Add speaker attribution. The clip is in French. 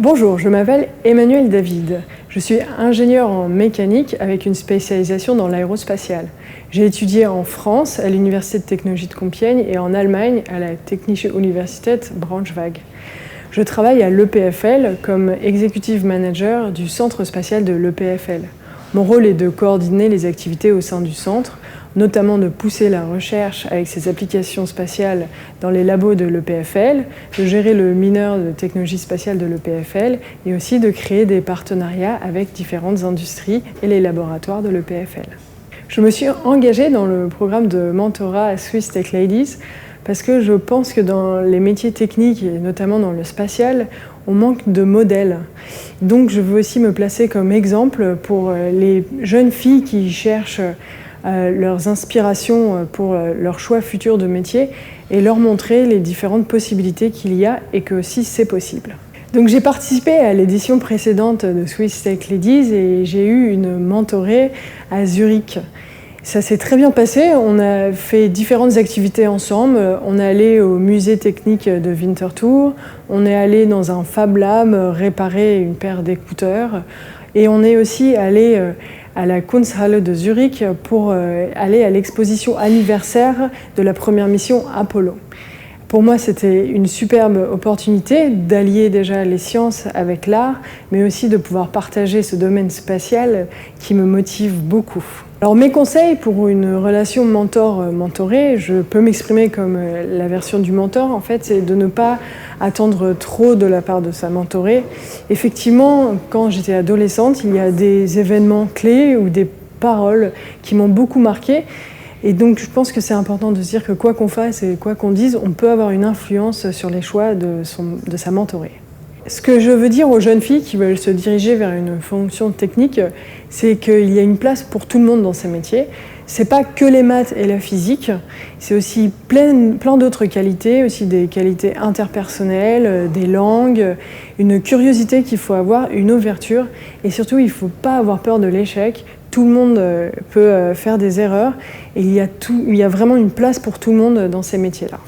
Speaker 1: Bonjour, je m'appelle Emmanuel David. Je suis ingénieur en mécanique avec une spécialisation dans l'aérospatiale. J'ai étudié en France à l'Université de technologie de Compiègne et en Allemagne à la Technische Universität Braunschweig. Je travaille à l'EPFL comme Executive Manager du centre spatial de l'EPFL. Mon rôle est de coordonner les activités au sein du centre, notamment de pousser la recherche avec ses applications spatiales dans les labos de l'EPFL, de gérer le mineur de technologie spatiale de l'EPFL et aussi de créer des partenariats avec différentes industries et les laboratoires de l'EPFL. Je me suis engagée dans le programme de mentorat à Swiss Tech Ladies parce que je pense que dans les métiers techniques et notamment dans le spatial, on manque de modèles. Donc je veux aussi me placer comme exemple pour les jeunes filles qui cherchent leurs inspirations pour leur choix futur de métier et leur montrer les différentes possibilités qu'il y a et que aussi c'est possible. Donc j'ai participé à l'édition précédente de Swiss Tech Ladies et j'ai eu une mentorée à Zurich. Ça s'est très bien passé, on a fait différentes activités ensemble, on est allé au musée technique de Winterthur, on est allé dans un Fab Lab réparer une paire d'écouteurs et on est aussi allé à la Kunsthalle de Zurich pour aller à l'exposition anniversaire de la première mission Apollo. Pour moi, c'était une superbe opportunité d'allier déjà les sciences avec l'art, mais aussi de pouvoir partager ce domaine spatial qui me motive beaucoup. Alors mes conseils pour une relation mentor-mentoré, je peux m'exprimer comme la version du mentor, en fait, c'est de ne pas attendre trop de la part de sa mentorée. Effectivement, quand j'étais adolescente, il y a des événements clés ou des paroles qui m'ont beaucoup marquée. Et donc je pense que c'est important de se dire que quoi qu'on fasse et quoi qu'on dise, on peut avoir une influence sur les choix de sa mentorée. Ce que je veux dire aux jeunes filles qui veulent se diriger vers une fonction technique, c'est qu'il y a une place pour tout le monde dans ces métiers. C'est pas que les maths et la physique, c'est aussi plein d'autres qualités, aussi des qualités interpersonnelles, des langues, une curiosité qu'il faut avoir, une ouverture, et surtout il ne faut pas avoir peur de l'échec. Tout le monde peut faire des erreurs et il y a vraiment une place pour tout le monde dans ces métiers-là.